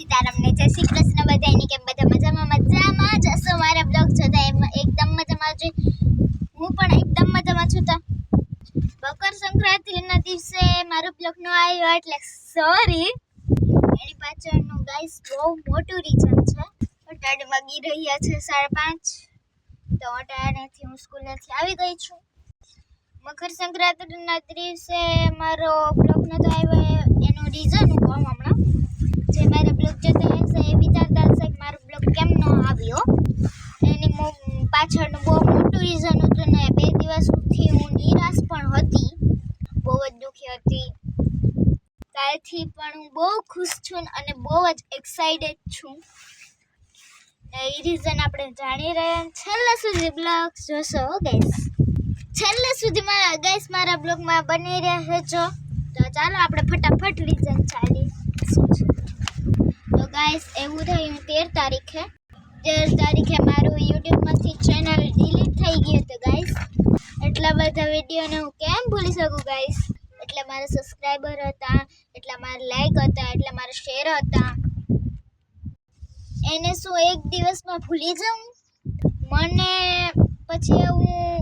સીતારામ ને જય શ્રી કૃષ્ણ બધાની કેમ બધા મજામાં જશો મારા બ્લોગ જોતા એકદમ મજામાં છું હું પણ એકદમ મજામાં છું તો મકર સંક્રાંતિના દિવસે મારો બ્લોગ નો આવ્યો એટલે સોરી એની પાછળનું ગાઈસ બહુ મોટું રીઝન છે અટાડે વાગી રહ્યા છે 5:30 તો અટાડેથી હું સ્કૂલેથી આવી ગઈ છું મકર સંક્રાંતિના દિવસે મારો બ્લોગ નતો આવ્યો એનું રીઝન હું કહું હમણાં જે મારા બ્લોગ જોતા હશે એ વિચારતા હશે કે મારો બ્લોગ કેમ ન આવ્યો એની પાછળનું બહુ મોટું રીઝન હતું ને 2 દિવસથી હું નિરાશ પણ હતી બહુ જ દુઃખી હતી કાલથી પણ હું બહુ ખુશ છું અને બહુ જ એક્સાઇટેડ છું એ રીઝન આપણે જાણી રહ્યા છેલ્લે સુધી બ્લોગ જોશો ગાઈસ છેલ્લે સુધીમાં ગાઈસ મારા બ્લોગમાં બની રહેજો તો ચાલો આપણે ફટાફટ રીઝન ચાલી શું છે તો ગાઈસ એવું થયું 13 તારીખે મારું યુટ્યુબમાંથી ચેનલ ડિલીટ થઈ ગયું હતું ગાઈસ એટલા બધા વિડીયોને હું કેમ ભૂલી શકું ગાઈસ એટલે મારા સબસ્ક્રાઈબર હતા એટલા મારા લાઈક હતા એટલા મારા શેર હતા એને શું એક દિવસમાં ભૂલી જાઉં મને પછી એવું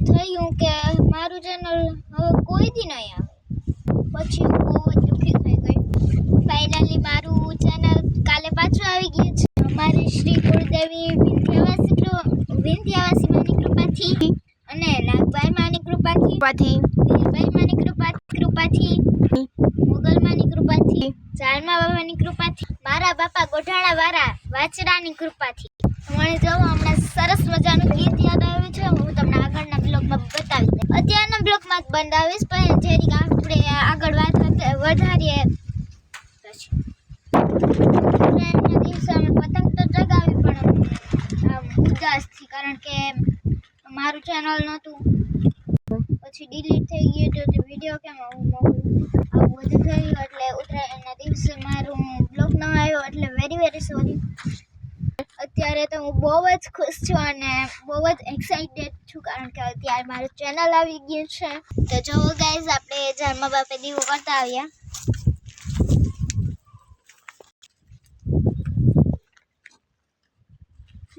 થયું કે મારું ચેનલ હવે કોઈ દી નહીં આવે પછી હું બહુ જ દુઃખી થઈ ગઈ ફાઇનલી મારું ચેનલ કાલે પાછું આવી ગયું છે અમારી શ્રી કુળદેવી વિંધ્યાવાસી માની કૃપાથી અને નાગબાઈ માની કૃપાથી વીરબાઈ માની કૃપાથી મુગલ માની કૃપાથી ચારમા બાબાની કૃપાથી મારા બાપા ગોઢાણા વાળા વાછરાની કૃપાથી મને જો હમણાં સરસ મજાનું ગીત યાદ આવ્યું છે હું તમને આગળના બ્લોગમાં બતાવી દઈશ અત્યારના બ્લોગમાં જ બંધ આવીશ પણ જેની આપણે આગળ વાત વધારીએ ઉત્તરાયણના દિવસે અમે પતંગ તો ચગાવી પણ ઉદાસથી કારણ કે મારું ચેનલ નહોતું પછી ડિલીટ થઈ ગયું તો વિડીયો કેમ આવું મોકલું આવું બધું થયું એટલે ઉત્તરાયણના દિવસે મારું બ્લોગ ન આવ્યો એટલે વેરી સોરી અત્યારે તો હું બહુ જ ખુશ છું અને બહુ જ એક્સાઇટેડ છું કારણ કે અત્યારે મારું ચેનલ આવી ગયું છે તો જો ગાઈઝ આપણે ઝાડમાં બાપે દીવો કરતા આવ્યા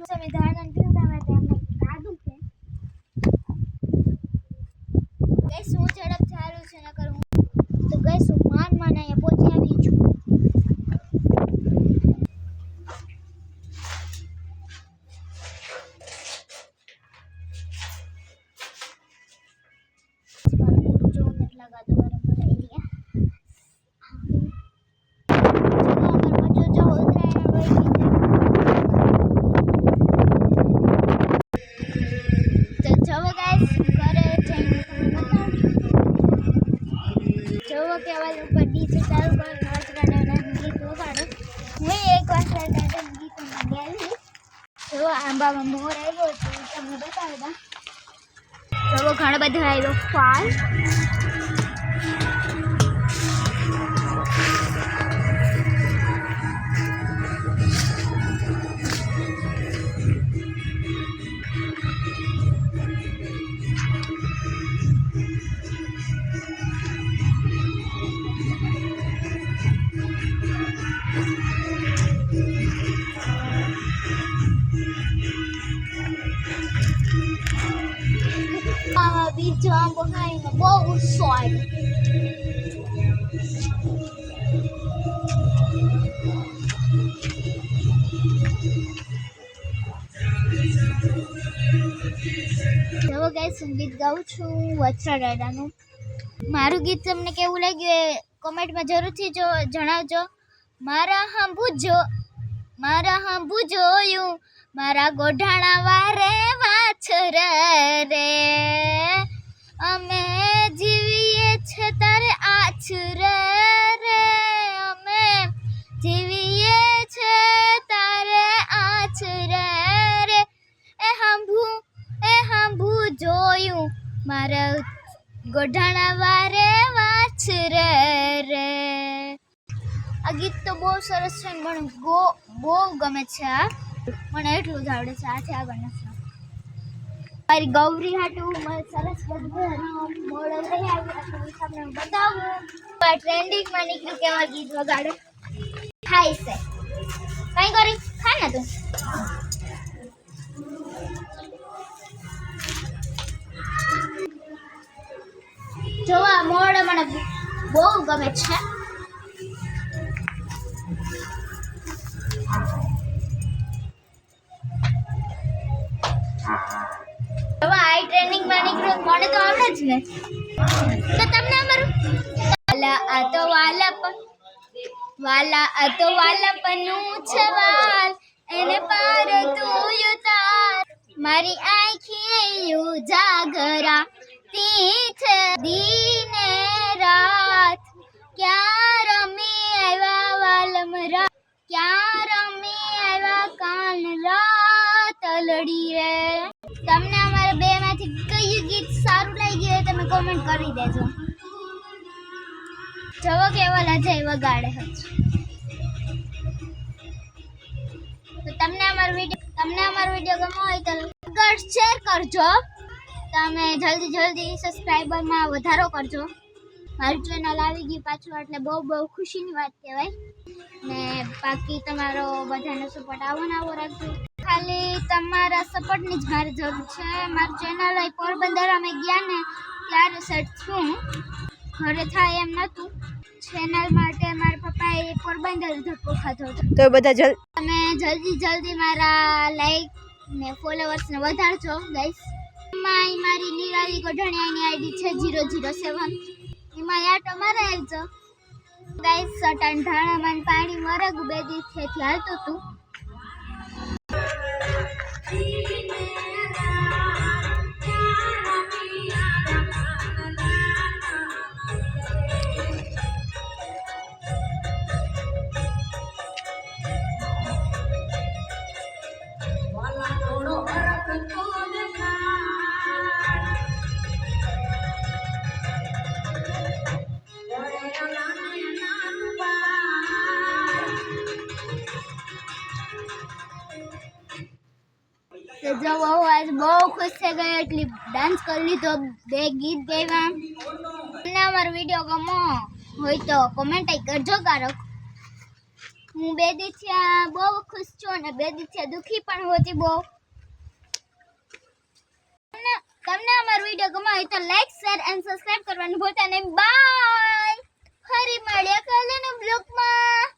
તમે ધારણ પીવડા માટે અમને કાઢું છે ગાઈઝ હું ઝડપ ચાલુ છે ન કરું તો ગાઈઝ હું માન અહીંયા પહોંચી આવી છું કેવાલ ઉપર ડીજે ચાલુ કરો વાસરાના ગીત વગાડો હું એક વાસરાના ગીતમાં ગયેલી જો આંબામાં મોર આવ્યો તો તમને બતાવી દઉં જો ઘણો બધો આવ્યો ફાલ બીજો આંબો ખાઈને બહુ સ્વાદ જો ગાઈસ હું ગીત ગાઉં છું વત્સરા દાદાનું મારું ગીત તમને કેવું લાગ્યું એ કોમેન્ટમાં જરૂરથી જણાવજો મારા હાંભું જોયું મારા ગોઢાણા વારે વાછર રે અમે જીવીએ છે તારે આછર રે અમે જીવીએ છે તારે આછર રે એ હાંભું જોયું મારા ગોઢાણા વારે વાછર રે આ ગીત તો બહુ સરસ છે મને બહુ ગમે છે આ મને એટલું જ આવડે છે આથી આગળ નથી મારી ગૌરી હાટું સરસ બધું મોડલ લઈ આવી તમને બતાવું ટ્રેન્ડિંગમાં નીકળ્યું કેવા ગીત વગાડે ખાઈ છે કઈ કરી ખા ને તું જોવા મોડ મને બહુ ગમે છે જોવા આઈ ટ્રેનિંગ માં નીકળ્યું મને તો આવડે જ ને તો તમને અમારું વાલા આ તો વાલા પનું છવાલ એને પાર તું ઉતાર મારી આંખી ઉજાગરા તીથ દીને રાત ક્યાં રમી આવ્યા વાલમ રાત ક્યાં રમી આવ્યા કાન રાત લડી રે તમને અમારા બે માંથી કયું ગીત સારું લાગ્યું હોય તમે કોમેન્ટ કરી દેજો જવો કેવો લજાઈ વગાડે છે તો તમને અમારો વિડિયો ગમો હોય તો શેર કરજો તમે જલ્દી સબસ્ક્રાઇબરમાં વધારો કરજો મારું ચેનલ આવી ગયું પાછું એટલે બહુ ખુશીની વાત કહેવાય ને બાકી તમારો બધાનો સપોર્ટ આવો રાખજો ખાલી તમારા સપોર્ટની જ મારે જરૂર છે મારું ચેનલ પોરબંદર અમે ગયા ને ત્યારે સેટ છું ઘરે થાય એમ નહોતું ચેનલ માટે મારા પપ્પાએ પોરબંદર ધક્કો ખાધો હતો તો બધા તમે જલ્દી મારા લાઈક ને ફોલોવર્સને વધારજો ગાઈસ મારી નિરાલી ગઢણિયાની આઈડી છે 007 એમાં યાર તમારે આવજો ગાઈસ સટન ઢાણામાં પાણી મરગ બે દિવસથી હાલતું હતું જો આજ બહુ ખુશ થઈ ગઈ એટલી ડાન્સ કરી લીધો બે ગીત ગાયા તમને અમારો વિડીયો ગમો હોય તો કોમેન્ટ કરજો કારક હું બે દિવસ બહુ ખુશ છું અને બે દિવસ દુખી પણ હોતી બહુ તમને અમારો વિડીયો ગમો હોય તો લાઈક શેર એન્ડ સબસ્ક્રાઇબ કરવાનું ભૂલતા નહીં બાય ફરી મળીએ કાલના બ્લોગમાં